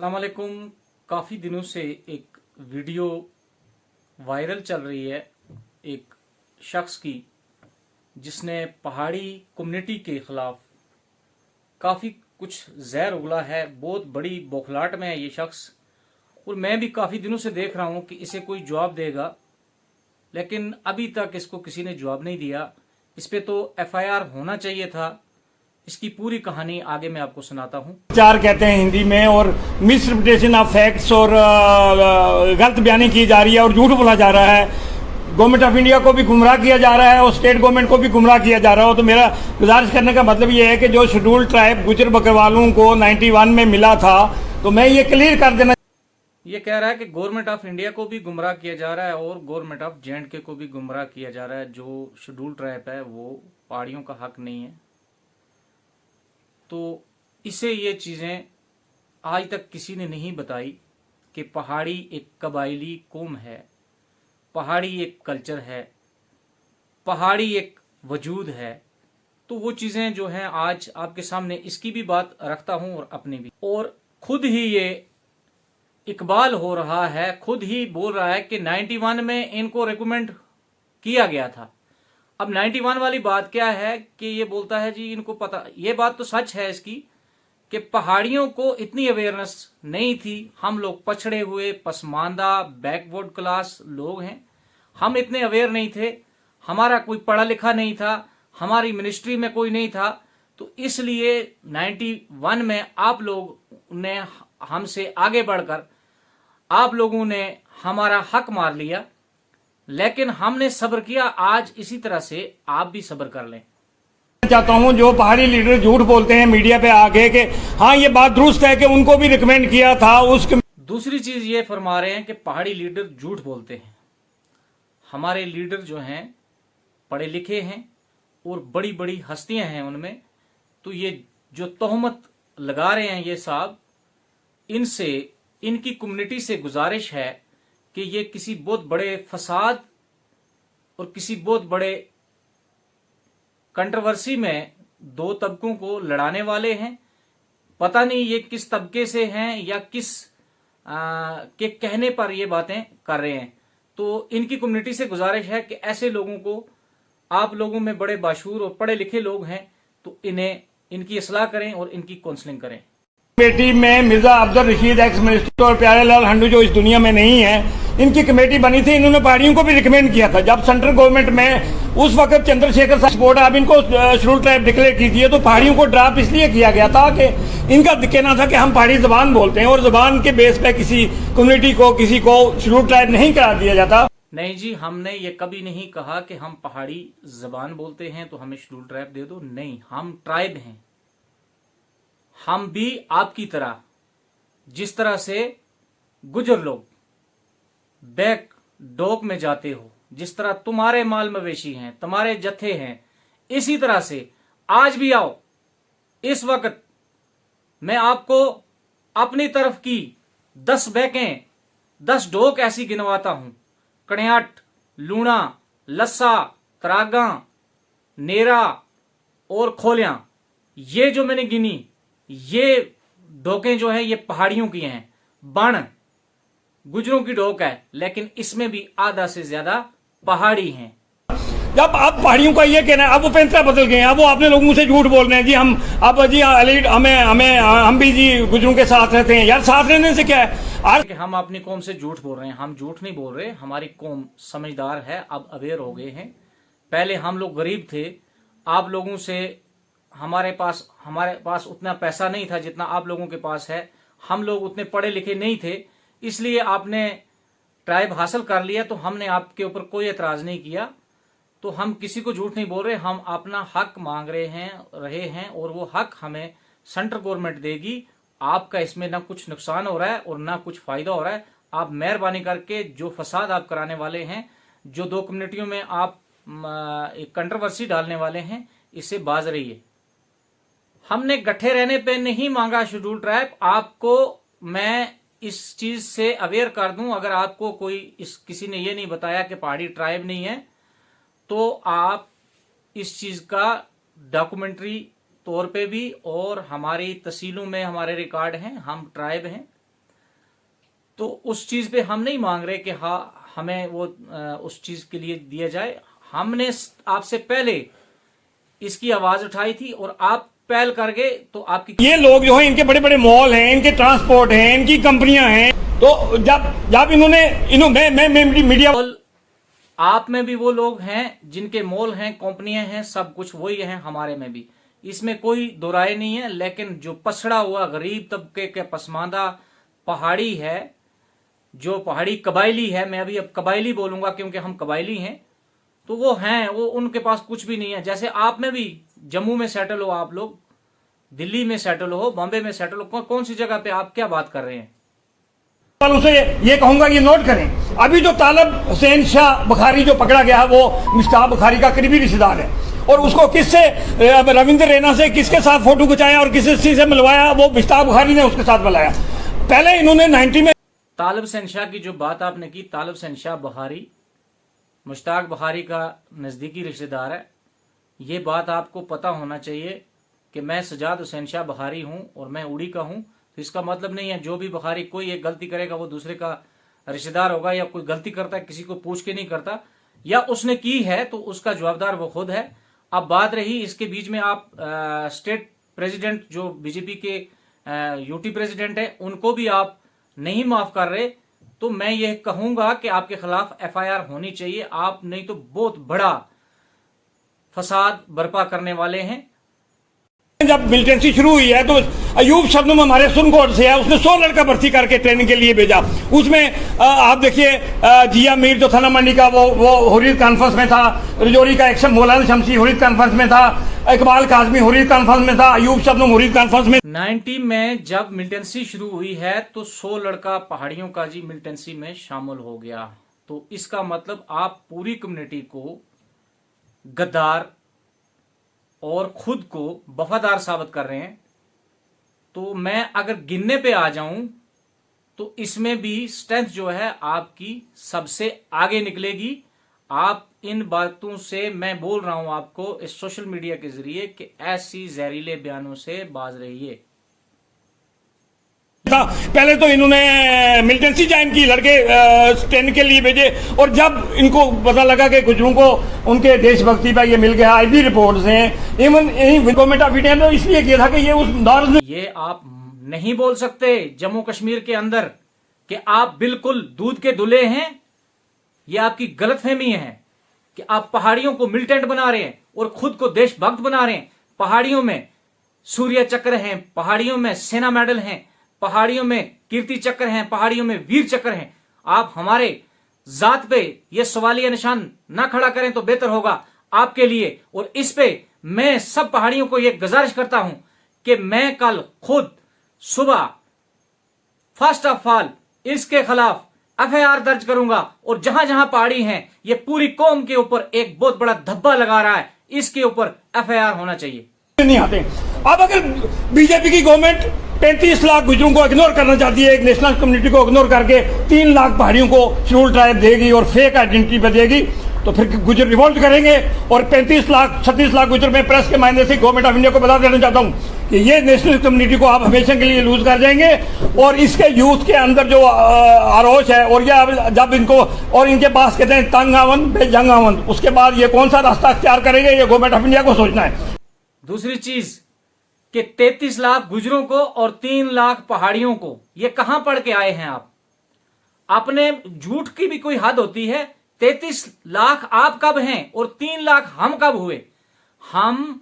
अस्सलाम वालेकुम। काफ़ी दिनों से एक वीडियो वायरल चल रही है एक शख्स की, जिसने पहाड़ी कम्युनिटी के ख़िलाफ़ काफ़ी कुछ जहर उगला है। बहुत बड़ी बौखलाहट में है ये शख्स, और मैं भी काफ़ी दिनों से देख रहा हूँ कि इसे कोई जवाब देगा, लेकिन अभी तक इसको किसी ने जवाब नहीं दिया। इस पे तो FIR होना चाहिए था। इसकी पूरी कहानी आगे मैं आपको सुनाता हूँ। चार कहते हैं हिंदी में, और मिसरिप्रेजेंटेशन ऑफ फैक्ट्स और गलत बयानी की जा रही है और झूठ बोला जा रहा है। गवर्नमेंट ऑफ इंडिया को भी गुमराह किया जा रहा है और स्टेट गवर्नमेंट को भी गुमराह किया जा रहा है। तो मेरा गुजारिश करने का मतलब ये है कि जो शेड्यूल्ड ट्राइब गुजर बकरवालों को 91 में मिला था, तो मैं ये क्लियर कर देना। ये कह रहा है कि गवर्नमेंट ऑफ इंडिया को भी गुमराह किया जा रहा है और गवर्नमेंट ऑफ J&K को भी गुमराह किया जा रहा है। जो शेड्यूल्ड ट्राइब है वो पहाड़ियों का हक नहीं है। तो इसे ये चीज़ें आज तक किसी ने नहीं बताई कि पहाड़ी एक कबायली कौम है, पहाड़ी एक कल्चर है, पहाड़ी एक वजूद है। तो वो चीज़ें जो हैं आज आपके सामने इसकी भी बात रखता हूं और अपनी भी। और खुद ही ये इकबाल हो रहा है, खुद ही बोल रहा है कि 91 में इनको रिकमेंड किया गया था। अब 91 वाली बात क्या है कि ये बोलता है जी इनको पता, ये बात तो सच है इसकी कि पहाड़ियों को इतनी अवेयरनेस नहीं थी। हम लोग पछड़े हुए, पसमानदा, बैकवर्ड क्लास लोग हैं। हम इतने अवेयर नहीं थे, हमारा कोई पढ़ा लिखा नहीं था, हमारी मिनिस्ट्री में कोई नहीं था। तो इसलिए 91 में आप लोग ने हमसे आगे बढ़कर आप लोगों ने हमारा हक मार लिया, लेकिन हमने सब्र किया। आज इसी तरह से आप भी सब्र कर लें। चाहता हूं जो पहाड़ी लीडर झूठ बोलते हैं मीडिया पे आके कि हाँ ये बात दुरुस्त है कि उनको भी रिकमेंड किया था उसके। दूसरी चीज ये फरमा रहे हैं कि पहाड़ी लीडर झूठ बोलते हैं। हमारे लीडर जो हैं पढ़े लिखे हैं और बड़ी बड़ी हस्तियां हैं उनमें। तो ये जो तोहमत लगा रहे हैं ये साहब, इनसे, इनकी कम्युनिटी से गुजारिश है कि ये किसी बहुत बड़े फसाद और किसी बहुत बड़े कंट्रोवर्सी में दो तबकों को लड़ाने वाले हैं। पता नहीं ये किस तबके से हैं या किस के कहने पर ये बातें कर रहे हैं। तो इनकी कम्युनिटी से गुजारिश है कि ऐसे लोगों को, आप लोगों में बड़े बाशूर और पढ़े लिखे लोग हैं, तो इन्हें इनकी इस्लाह करें और इनकी काउंसलिंग करें। कमेटी में मिर्जा अब्दुल रशीद एक्स मिनिस्टर और प्यारे लाल हंडू जो इस दुनिया में नहीं है, इनकी कमेटी बनी थी। इन्होंने पहाड़ियों को भी रिकमेंड किया था। जब सेंट्रल गवर्नमेंट में उस वक्त चंद्रशेखर सपोर्ट अब इनको शेड्यूल्ड ट्राइब डिक्लेयर कीजिए, तो पहाड़ियों को ड्राफ्ट इसलिए किया गया था कि इनका कहना था कि हम पहाड़ी जबान बोलते हैं और जबान के बेस पे किसी कम्युनिटी को, किसी को शेड्यूल्ड ट्राइब नहीं करार दिया जाता। नहीं जी, हमने ये कभी नहीं कहा कि हम पहाड़ी जबान बोलते हैं तो हमें शेड्यूल्ड ट्राइब दे दो। नहीं, हम ट्राइब हैं। हम भी आपकी तरह, जिस तरह से गुजर लोग बैक डॉग में जाते हो, जिस तरह तुम्हारे माल मवेशी हैं, तुम्हारे जत्थे हैं, इसी तरह से आज भी आओ। इस वक्त मैं आपको अपनी तरफ की 10 बैकें, 10 डोक ऐसी गिनवाता हूं। कड़ियाट, लूणा, लस्सा, तरागा, नेरा और खोलियां, ये जो मैंने गिनी, ये डोकें जो हैं ये पहाड़ियों की हैं। बण गुजरों की डोक है, लेकिन इसमें भी आधा से ज्यादा पहाड़ी हैं। जब अब पहाड़ियों का ये कहना है, अब वो पैंतरा बदल गए हैं। अब वो अपने लोगों से झूठ बोल रहे हैं जी हम अब जी एलिट हम भी जी गुजरों के साथ रहते हैं। यार साथ रहने से क्या है कि हम अपनी कौम से झूठ बोल रहे हैं। हम झूठ नहीं बोल रहे, हमारी कौम समझदार है, अब अवेयर हो गए हैं। पहले हम लोग गरीब थे, आप लोगों से हमारे पास उतना पैसा नहीं था जितना आप लोगों के पास है। हम लोग उतने पढ़े लिखे नहीं थे, इसलिए आपने ट्राइब हासिल कर लिया, तो हमने आपके ऊपर कोई एतराज नहीं किया। तो हम किसी को झूठ नहीं बोल रहे, हम अपना हक मांग रहे हैं और वो हक हमें सेंट्रल गवर्नमेंट देगी। आपका इसमें ना कुछ नुकसान हो रहा है और ना कुछ फायदा हो रहा है। आप मेहरबानी करके जो फसाद आप कराने वाले हैं, जो दो कम्युनिटियों में आप एक कंट्रोवर्सी डालने वाले हैं, इससे बाज रहिए। हमने गठे रहने पे नहीं मांगा शेड्यूल ट्राइब। आपको मैं इस चीज से अवेयर कर दूं, अगर आपको किसी ने ये नहीं बताया कि पहाड़ी ट्राइब नहीं है, तो आप इस चीज का डॉक्यूमेंट्री तौर पे भी, और हमारी तहसीलों में हमारे रिकॉर्ड हैं, हम ट्राइब हैं। तो उस चीज पे हम नहीं मांग रहे कि हाँ हमें वो उस चीज के लिए दिया जाए। हमने आपसे पहले इसकी आवाज उठाई थी और आप पहल कर गए, तो आपकी ये लोग जो है इनके बड़े बड़े मॉल हैं, इनके ट्रांसपोर्ट हैं, इनकी कंपनियां हैं, तो जब इन्होंने मैं मीडिया आप में भी वो लोग हैं जिनके मॉल हैं, कंपनियां हैं, सब कुछ वही है हमारे में भी, इसमें कोई दो राय नहीं है। लेकिन जो पछड़ा हुआ गरीब तबके के पसमानदा पहाड़ी है, जो पहाड़ी कबायली है, मैं अभी अब कबायली बोलूंगा क्योंकि हम कबायली हैं, तो वो हैं, वो उनके पास कुछ भी नहीं है। जैसे आप में भी जम्मू में सेटल हो, आप लोग दिल्ली में सेटल हो, बॉम्बे में सेटल हो, कौन सी जगह पे आप क्या बात कर रहे हैं? उसे ये कहूंगा ये नोट करें, अभी जो तालब हुसैन शाह बुखारी जो पकड़ा गया है वो मुश्ताक बुखारी का करीबी रिश्तेदार है, और उसको किससे रविंद्र रैना से किसके साथ फोटो खिंचाया और किस चीज से मिलवाया, वो मुश्ताक बुखारी ने उसके साथ मिलाया। पहले इन्होंने 90 में तालब हुसैन शाह की जो बात आपने की, तालब हुसैन शाह बुखारी मुश्ताक बुखारी का नजदीकी रिश्तेदार है। ये बात आपको पता होना चाहिए कि मैं सजाद हुसैन शाह बुखारी हूं और मैं उड़ी का हूं, तो इसका मतलब नहीं है जो भी बुखारी कोई एक गलती करेगा वो दूसरे का रिश्तेदार होगा, या कोई गलती करता है किसी को पूछ के नहीं करता, या उसने की है तो उसका जवाबदार वो खुद है। अब बात रही इसके बीच में, आप स्टेट प्रेसिडेंट जो बीजेपी के यूटी प्रेसिडेंट है उनको भी आप नहीं माफ कर रहे, तो मैं ये कहूंगा कि आपके खिलाफ एफआईआर होनी चाहिए। आप नहीं तो बहुत बड़ा फसाद बर्पा करने वाले हैं। जब मिलिटेंसी शुरू हुई है तो अयूब शबनम हमारे सुनकोट से है, उसने 100 लड़का भर्ती करके ट्रेनिंग के लिए भेजा। उसमें आप देखिए जिया मीर जो थाना मंडी का वो हुर्रियत कॉन्फ्रेंस में था, रजौरी का एक्शन मौलाना शमसी हुर्रियत कॉन्फ्रेंस में था, इकबाल काजमी हुर्रियत कॉन्फ्रेंस में था, अयूब शबनम हुर्रियत कॉन्फ्रेंस में। 90 में जब मिलिटेंसी शुरू हुई है तो 100 लड़का पहाड़ियों का जी मिलिटेंसी में शामिल हो गया। तो इसका मतलब आप पूरी कम्युनिटी को गद्दार और खुद को वफादार साबित कर रहे हैं। तो मैं अगर गिनने पे आ जाऊं तो इसमें भी स्ट्रेंथ जो है आपकी सबसे आगे निकलेगी। आप इन बातों से मैं बोल रहा हूं आपको इस सोशल मीडिया के जरिए कि ऐसी जहरीले बयानों से बाज रहिए। पहले तो इन्होंने मिलिटेंसी ज्वाइन की, लड़के ट्रेनिंग के लिए भेजे, और जब इनको पता लगा कि गुजरों को उनके देशभक्ति पर ये मिल गया, आईबी रिपोर्ट्स हैं, इवन गवर्नमेंट ऑफ इंडिया ने इसलिए किया था कि ये उस दौर में ये आप नहीं बोल सकते जम्मू कश्मीर के अंदर कि आप बिल्कुल दूध के दुले हैं। ये आपकी गलतफहमी है कि आप पहाड़ियों को मिलिटेंट बना रहे हैं और खुद को देशभक्त बना रहे हैं। पहाड़ियों में सूर्य चक्र हैं, पहाड़ियों में सेना मेडल हैं, पहाड़ियों में कीर्ति चक्र हैं, पहाड़ियों में वीर चक्र हैं। आप हमारे जात पे ये सवालिया निशान ना खड़ा करें तो बेहतर होगा आपके लिए। और इस पे मैं सब पहाड़ियों को ये गुजारिश करता हूं कि मैं कल खुद सुबह फर्स्ट ऑफ ऑल इसके खिलाफ एफआईआर दर्ज करूंगा, और जहां जहां पहाड़ी हैं ये पूरी कौम के ऊपर एक बहुत बड़ा धब्बा लगा रहा है, इसके ऊपर एफआईआर होना चाहिए। नहीं आते। अब अगर बीजेपी की गवर्नमेंट 35 लाख गुजरों को इग्नोर करना चाहती है, एक नेशनल कम्युनिटी को इग्नोर करके 3 लाख पहाड़ियों को शेड्यूल ट्राइब देगी और फेक आइडेंटिटी पे देगी, तो फिर गुजर रिवोल्ट करेंगे। और 36 लाख गुजर में प्रेस के मायने से गवर्नमेंट ऑफ इंडिया को बता देना चाहता हूं कि ये नेशनल कम्युनिटी को आप हमेशा के लिए लूज कर जाएंगे। और इसके यूथ के अंदर जो आरोच है, और ये जब इनको और इनके पास कहते हैं तंग आवन बेजंग आवन, उसके बाद ये कौन सा रास्ता अख्तियार करेंगे, ये गवर्नमेंट ऑफ इंडिया को सोचना है। दूसरी चीज कि 33 लाख गुजरों को और 3 लाख पहाड़ियों को, ये कहां पढ़ के आए हैं आप? अपने झूठ की भी कोई हद होती है। 33 लाख आप कब हैं और 3 लाख हम कब हुए? हम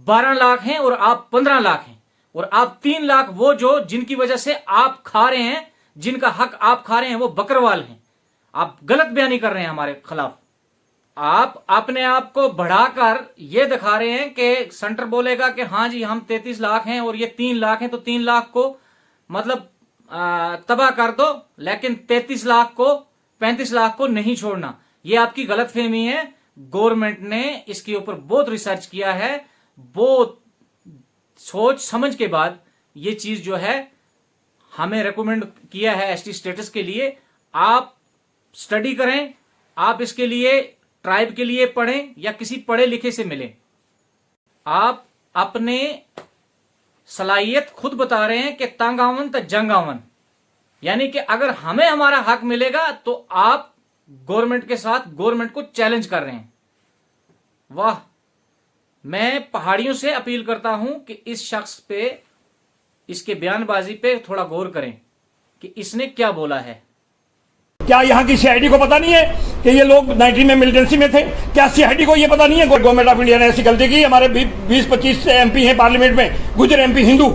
12 लाख हैं और आप 15 लाख हैं, और आप 3 लाख वो जो जिनकी वजह से आप खा रहे हैं, जिनका हक आप खा रहे हैं, वो बकरवाल हैं। आप गलत बयानी कर रहे हैं हमारे खिलाफ। आप अपने आप को बढ़ाकर ये दिखा रहे हैं कि सेंटर बोलेगा कि हाँ जी हम 33 लाख हैं और ये 3 लाख हैं, तो 3 लाख को मतलब तबाह कर दो, लेकिन 33 लाख को 35 लाख को नहीं छोड़ना। ये आपकी गलतफहमी है। गवर्नमेंट ने इसके ऊपर बहुत रिसर्च किया है, बहुत सोच समझ के बाद ये चीज जो है हमें रेकमेंड किया है एसटी स्टेटस के लिए। आप स्टडी करें, आप इसके लिए ट्राइब के लिए पढ़ें या किसी पढ़े लिखे से मिलें। आप अपने सलाहियत खुद बता रहे हैं कि तंग आवन तो जंग आवन। यानी कि अगर हमें हमारा हक मिलेगा तो आप गवर्नमेंट के साथ गवर्नमेंट को चैलेंज कर रहे हैं। वाह, मैं पहाड़ियों से अपील करता हूं कि इस शख्स पे, इसके बयानबाजी पे थोड़ा गौर करें कि इसने क्या बोला है। क्या यहाँ की सीआईडी को पता नहीं है कि ये लोग 90 में मिलिटेंसी में थे? क्या सीआईडी को ये पता नहीं है गवर्नमेंट ऑफ इंडिया ने ऐसी गलती की? हमारे 20-25 एमपी हैं पार्लियामेंट में, गुजर एमपी हिंदू,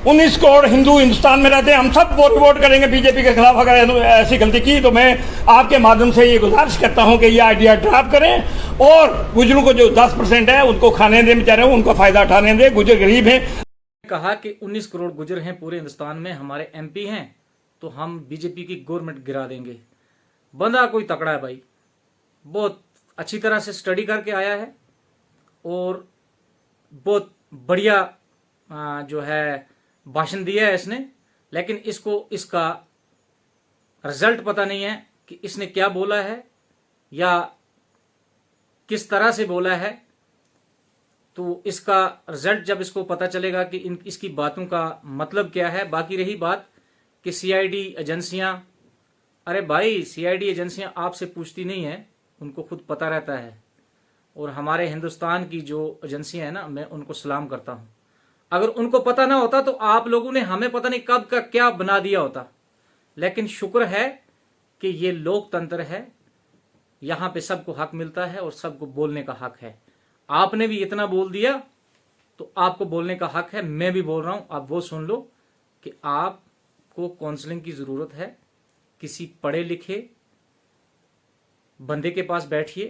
19 करोड़ हिंदू हिंदुस्तान में रहते हैं, हम सब वोट करेंगे बीजेपी के खिलाफ अगर ऐसी गलती की। तो मैं आपके माध्यम से ये गुजारिश करता हूं कि ये आइडिया ड्रॉप करें और गुजरों को जो 10% है उनको खाने दें, बेचारे उनको फायदा उठाने दें, गुजर गरीब हैं। कहा कि 19 करोड़ गुजर हैं पूरे हिंदुस्तान में, हमारे एमपी हैं, तो हम बीजेपी की गवर्नमेंट गिरा देंगे। बंदा कोई तकड़ा है भाई, बहुत अच्छी तरह से स्टडी करके आया है और बहुत बढ़िया जो है भाषण दिया है इसने, लेकिन इसको इसका रिजल्ट पता नहीं है कि इसने क्या बोला है या किस तरह से बोला है। तो इसका रिजल्ट जब इसको पता चलेगा कि इसकी बातों का मतलब क्या है। बाकी रही बात कि सीआईडी एजेंसियां, अरे भाई सीआईडी एजेंसियां आपसे पूछती नहीं है, उनको खुद पता रहता है। और हमारे हिंदुस्तान की जो एजेंसियां हैं ना, मैं उनको सलाम करता हूं। अगर उनको पता ना होता तो आप लोगों ने हमें पता नहीं कब का क्या बना दिया होता। लेकिन शुक्र है कि ये लोकतंत्र है, यहां पे सबको हक मिलता है और सबको बोलने का हक है। आपने भी इतना बोल दिया तो आपको बोलने का हक है। मैं भी बोल रहा हूं, आप वो सुन लो कि आपको काउंसलिंग की जरूरत है। किसी पढ़े लिखे बंदे के पास बैठिए,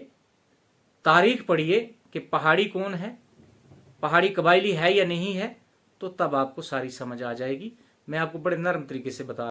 तारीख पढ़िए कि पहाड़ी कौन है, पहाड़ी कबायली है या नहीं है, तो तब आपको सारी समझ आ जाएगी। मैं आपको बड़े नरम तरीके से बता